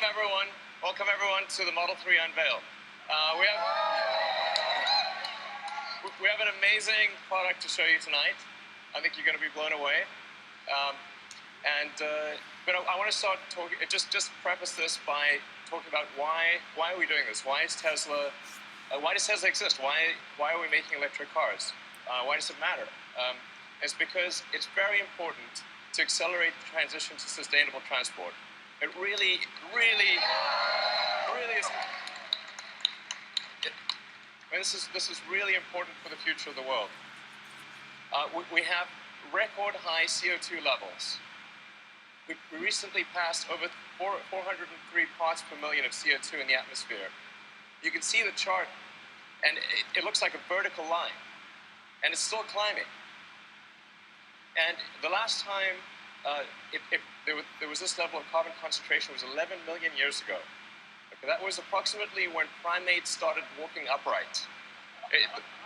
everyone. Welcome everyone to the Model 3 unveil. We have an amazing product to show you tonight. I think you're going to be blown away. But I want to start talking. Just preface this by talking about why are we doing this? Why does Tesla exist? Why are we making electric cars? Why does it matter? It's because it's very important to accelerate the transition to sustainable transport. It really is. This is really important for the future of the world. We have record high CO2 levels. We recently passed over 403 parts per million of CO2 in the atmosphere. You can see the chart, and it looks like a vertical line, and it's still climbing. And the last time there was this level of carbon concentration was 11 million years ago. Okay, that was approximately when primates started walking upright.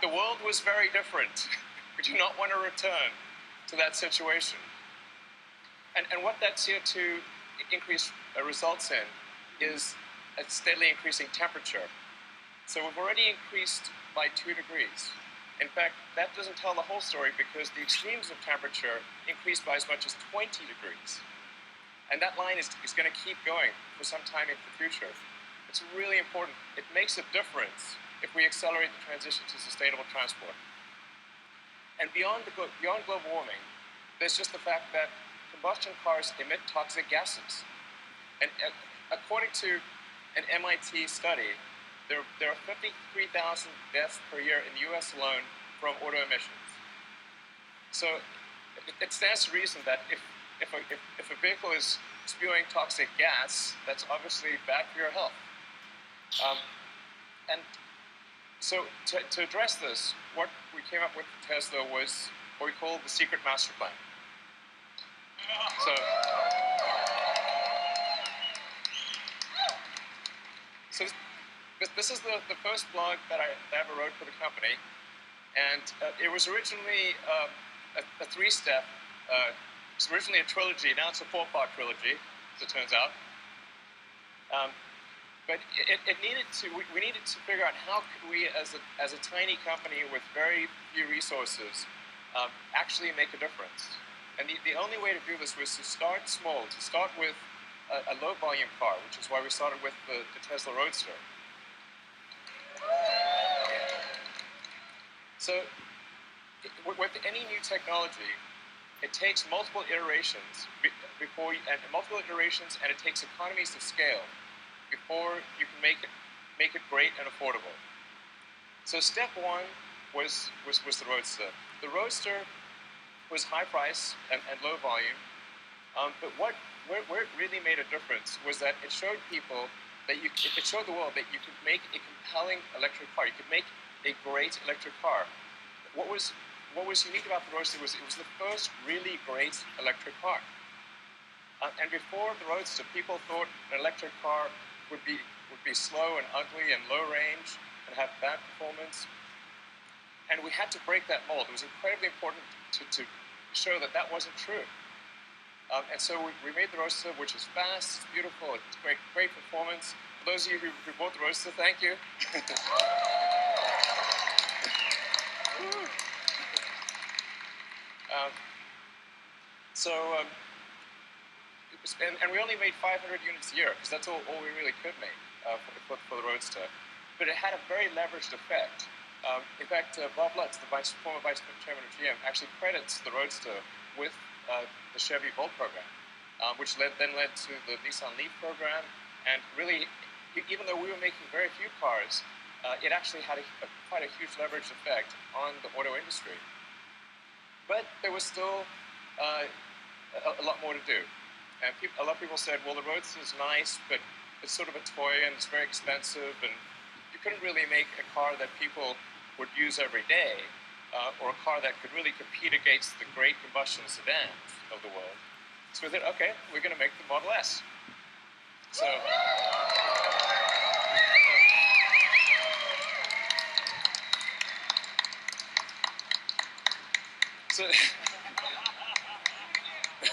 The world was very different. We do not want to return to that situation. And what that CO2 increase results in is a steadily increasing temperature. So we've already increased by 2 degrees. In fact, that doesn't tell the whole story because the extremes of temperature increased by as much as 20 degrees. And that line is going to keep going for some time in the future. It's really important. It makes a difference if we accelerate the transition to sustainable transport. And beyond global warming, there's just the fact that combustion cars emit toxic gases. And according to an MIT study, there are 53,000 deaths per year in the US alone from auto emissions. So it stands to reason that if a vehicle is spewing toxic gas, that's obviously bad for your health. And so to address this, what we came up with at Tesla was what we call the secret master plan. So this is the first blog that I ever wrote for the company, and it was originally a 3-step. It was originally a trilogy. Now it's a 4-part trilogy, as it turns out. But we needed to figure out how could we, as a tiny company with very few resources, actually make a difference. And the only way to do this was to start small, to start with a low volume car, which is why we started with the Tesla Roadster. So with any new technology, it takes multiple iterations and it takes economies of scale before you can make it great and affordable. So step 1 was the Roadster. The Roadster was high price and low volume, but where it really made a difference was that it showed people that it showed the world that you could make a compelling electric car. You could make a great electric car. What was unique about the Roadster was it was the first really great electric car. And before the Roadster, people thought an electric car would be slow and ugly and low range and have bad performance. And we had to break that mold. It was incredibly important to show that wasn't true. And so we made the Roadster, which is fast, it's beautiful, it's great performance. For those of you who bought the Roadster, thank you. And we only made 500 units a year, because that's all we really could make for the Roadster. But it had a very leveraged effect. In fact, Bob Lutz, the former vice chairman of GM, actually credits the Roadster with the Chevy Volt program, which then led to the Nissan Leaf program. And really, even though we were making very few cars, it actually had quite a huge leverage effect on the auto industry. But there was still a lot more to do. And a lot of people said, well, the Roadster is nice, but it's sort of a toy and it's very expensive, and you couldn't really make a car that people would use every day, or a car that could really compete against the great combustion sedans of the world. So we thought, okay, we're going to make the Model S. So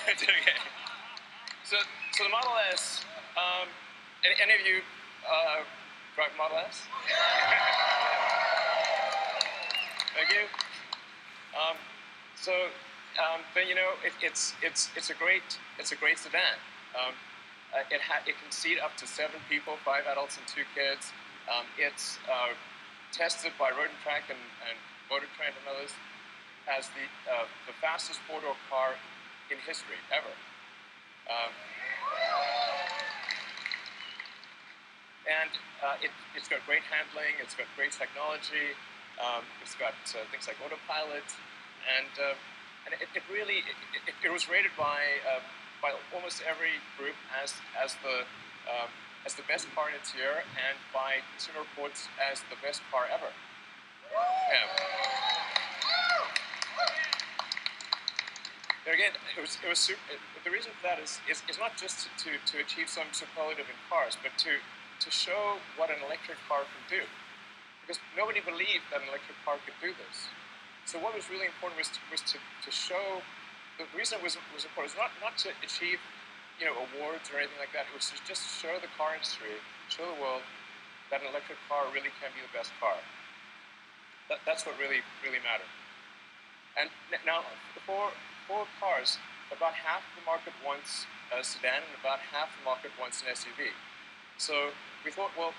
okay. So the Model S, Any of you drive Model S? Thank you. Then you know it's a great sedan. It can seat up to 7 people, 5 adults and 2 kids. It's tested by Road and Track and Motor Trend and others as the fastest 4-door car in history ever. It's got great handling. It's got great technology. It's got things like autopilot, and it was rated by almost every group as the best car in its year, and by Consumer Reports as the best car ever. Yeah. There again, the reason for that is not just to achieve some superlative in cars, but to show what an electric car can do. Because nobody believed that an electric car could do this. So what was really important was to show. The reason it was important was not to achieve, awards or anything like that. It was to just show the car industry, show the world that an electric car really can be the best car. That's what really mattered. And now, for cars, about half the market wants a sedan, and about half the market wants an SUV. So we thought, well,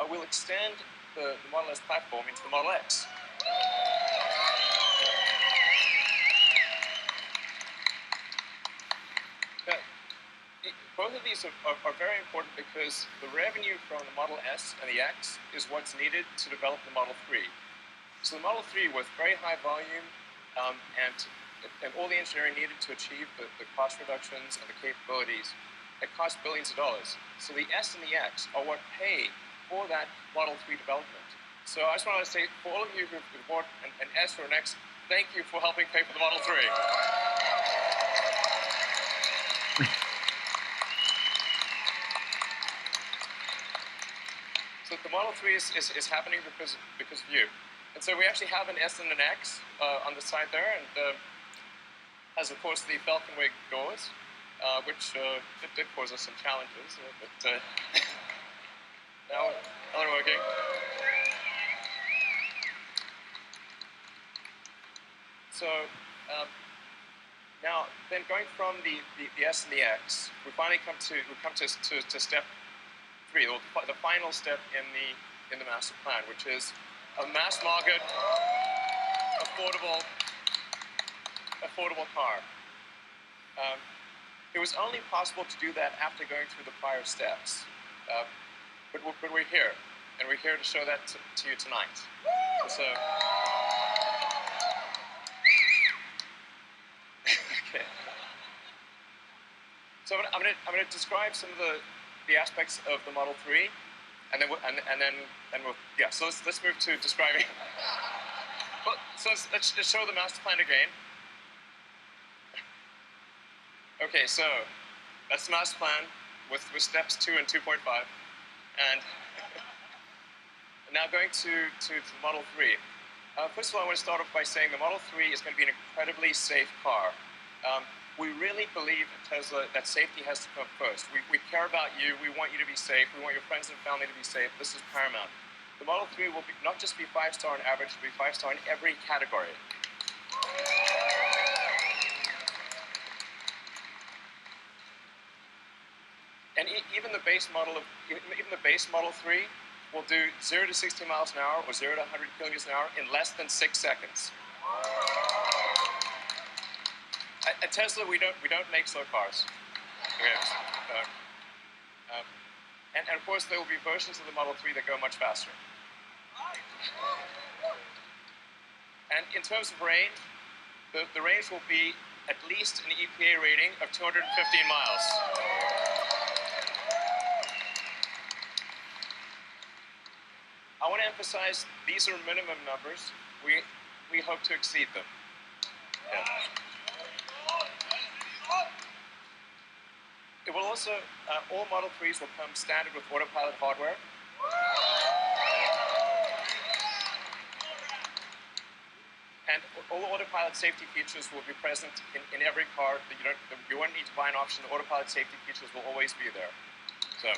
we'll extend the Model S platform into the Model X. Both of these are very important because the revenue from the Model S and the X is what's needed to develop the Model 3. So the Model 3, with very high volume and all the engineering needed to achieve the cost reductions and the capabilities, it costs billions of dollars. So the S and the X are what pay for that Model 3 development. So I just wanted to say, for all of you who've bought an S or an X, thank you for helping pay for the Model 3. So the Model 3 is happening because of you. And so we actually have an S and an X on the side there, and has, of course, the Falcon Wing doors, which did cause us some challenges, but now they're working. So now, then going from the S and the X, we finally come to step 3, the final step in the master plan, which is a mass market, affordable car. It was only possible to do that after going through the prior steps, but we're here, and we're here to show that to you tonight. So, okay. So I'm going to describe some of the aspects of the Model 3, and then we'll yeah. So let's move to describing. Well, so let's show the master plan again. Okay, so that's the master plan with steps 2 and 2.5, and now going to the Model 3. First of all, I want to start off by saying the Model 3 is going to be an incredibly safe car. We really believe at Tesla that safety has to come first. We care about you. We want you to be safe. We want your friends and family to be safe. This is paramount. The Model 3 will not just be 5-star on average, it will be 5-star in every category. And even the base Model 3 will do 0 to 60 miles an hour or 0 to 100 kilometers an hour in less than 6 seconds. At Tesla, we don't make slow cars. Okay. And of course, there will be versions of the Model 3 that go much faster. And in terms of range, the range will be at least an EPA rating of 215 miles. I want to emphasize these are minimum numbers. We hope to exceed them. Yeah. It will also, all Model 3s will come standard with autopilot hardware. And all autopilot safety features will be present in every car. You won't need to buy an option. The autopilot safety features will always be there. So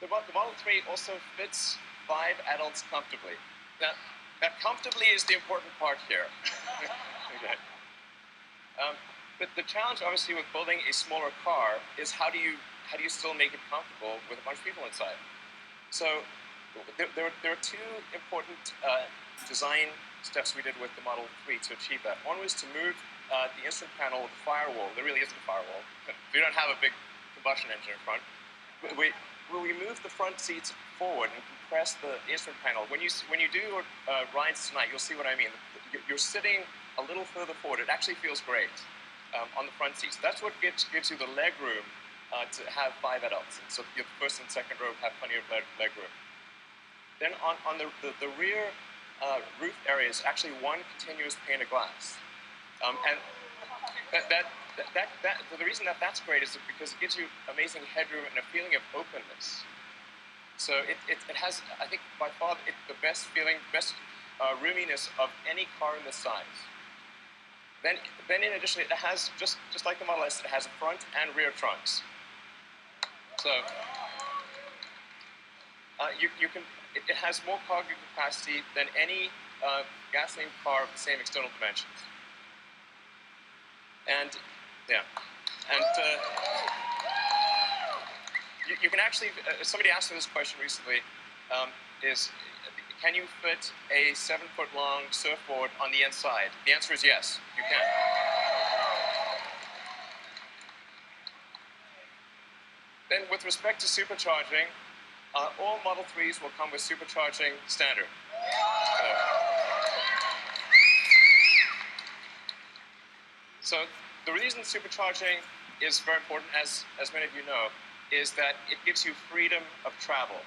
the Model 3 also fits 5 adults comfortably. Now comfortably is the important part here. Okay. But the challenge, obviously, with building a smaller car is how do you still make it comfortable with a bunch of people inside? So there are two important design steps we did with the Model 3 to achieve that. One was to move the instrument panel with the firewall. There really isn't a firewall. We don't have a big combustion engine in front. We moved the front seats forward and compressed the instrument panel. When you do rides tonight, you'll see what I mean. You're sitting a little further forward. It actually feels great on the front seats. That's what gives you the leg room to have 5 adults. So your first and second row have plenty of leg room. Then on the rear roof area is actually one continuous pane of glass. And the reason that that's great is because it gives you amazing headroom and a feeling of openness. So it has, I think, by far the best feeling, best roominess of any car in this size. Then in addition, it has, just like the Model S, it has front and rear trunks. So it has more cargo capacity than any gasoline car of the same external dimensions. And yeah, and you can actually, somebody asked me this question recently, can you fit a 7-foot-long surfboard on the inside? The answer is yes, you can. Then with respect to supercharging, all Model 3s will come with supercharging standard. So the reason supercharging is very important, as many of you know, is that it gives you freedom of travel.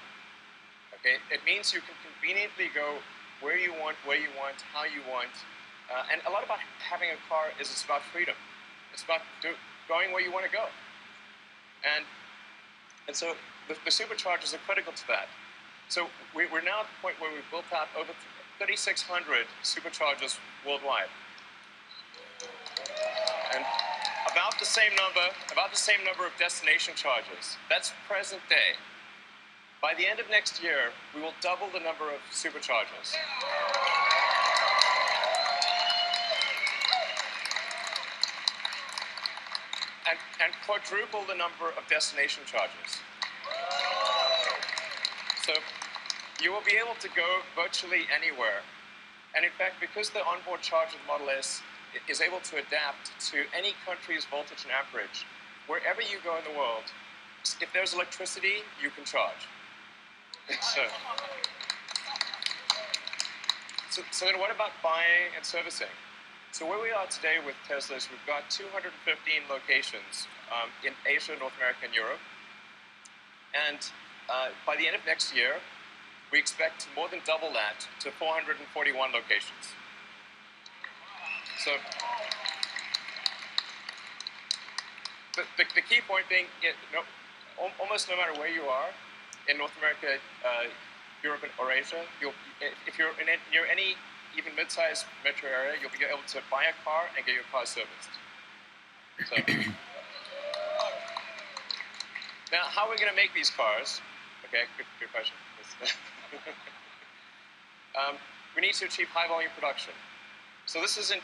Okay, it means you can conveniently go where you want, how you want, and a lot about having a car is it's about freedom. It's about going where you want to go, and so the superchargers are critical to that. So we're now at the point where we've built out over 3,600 superchargers worldwide, and about the same number of destination chargers. That's present day. By the end of next year, we will double the number of superchargers. And quadruple the number of destination chargers. So you will be able to go virtually anywhere. And in fact, because the onboard charger of the Model S is able to adapt to any country's voltage and amperage, wherever you go in the world, if there's electricity, you can charge. So then what about buying and servicing? So where we are today with Tesla is we've got 215 locations in Asia, North America, and Europe. And by the end of next year, we expect to more than double that to 441 locations. So the key point being, almost no matter where you are, in North America, Europe, or Asia, if you're near any even mid-sized metro area, you'll be able to buy a car and get your car serviced. So, now, how are we going to make these cars? Okay, good question. We need to achieve high-volume production. So this is in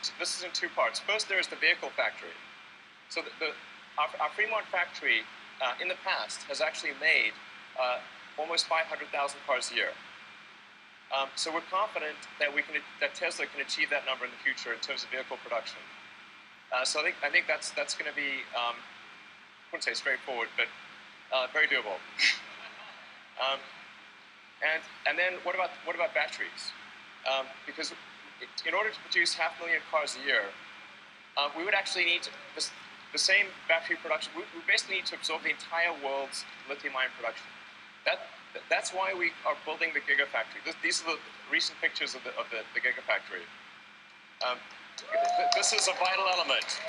2 parts. First, there is the vehicle factory. So our Fremont factory in the past has actually made almost 500,000 cars a year. So we're confident that Tesla can achieve that number in the future in terms of vehicle production. So I think that's going to be, I wouldn't say straightforward, but very doable. And then what about batteries? Because in order to produce 500,000 cars a year, we would actually need the same battery production. We basically need to absorb the entire world's lithium-ion production. That's why we are building the Gigafactory. These are the recent pictures of the Gigafactory. This is a vital element.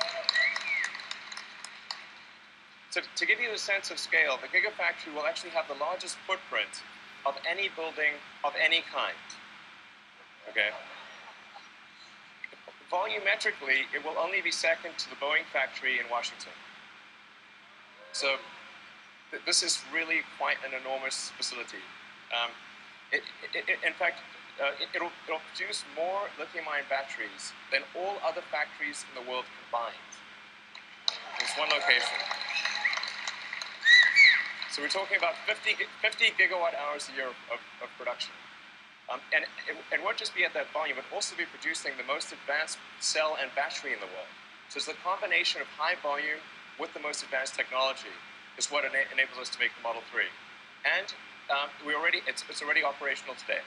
To give you a sense of scale, the Gigafactory will actually have the largest footprint of any building of any kind. Okay. Volumetrically, it will only be second to the Boeing factory in Washington. So this is really quite an enormous facility. In fact, it'll produce more lithium-ion batteries than all other factories in the world combined. It's one location. So we're talking about 50 gigawatt hours a year of production. And it won't just be at that volume, but also be producing the most advanced cell and battery in the world. So it's the combination of high volume with the most advanced technology is what enables us to make the Model 3. And it's already operational today.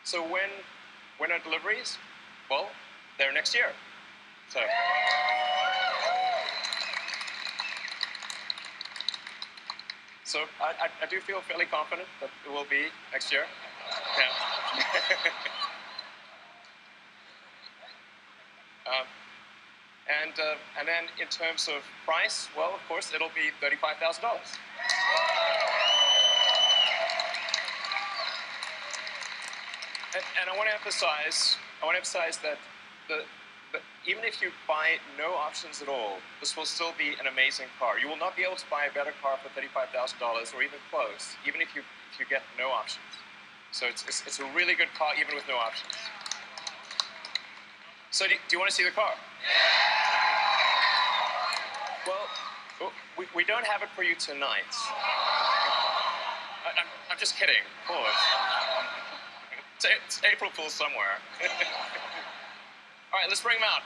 So when are deliveries? Well, they're next year. So I do feel fairly confident that it will be next year. Yeah. And then in terms of price, well, of course, it'll be $35,000. And I want to emphasize that even if you buy no options at all, this will still be an amazing car. You will not be able to buy a better car for $35,000 or even close, even if you get no options. So it's a really good car even with no options. So do you want to see the car? Well, we don't have it for you tonight. I'm just kidding, of course. It's April Fool's somewhere. All right, let's bring him out.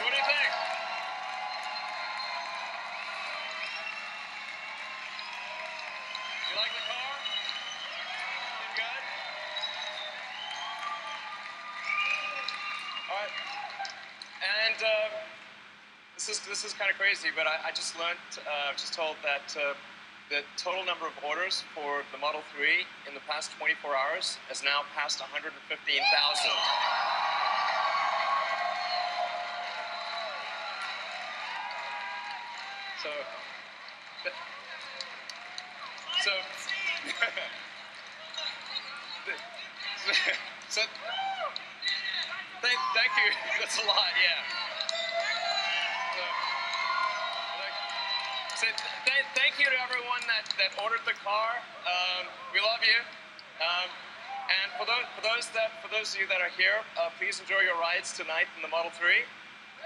So what do you think? You like the car? Did good? All right. And this is kind of crazy, but I just learned, just told that the total number of orders for the Model 3 in the past 24 hours has now passed 115,000. So So, thank you. That's a lot, yeah. So thank you to everyone that ordered the car. We love you. And for those of you that are here, please enjoy your rides tonight in the Model 3.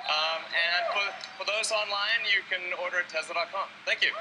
And for those online, you can order at Tesla.com. Thank you.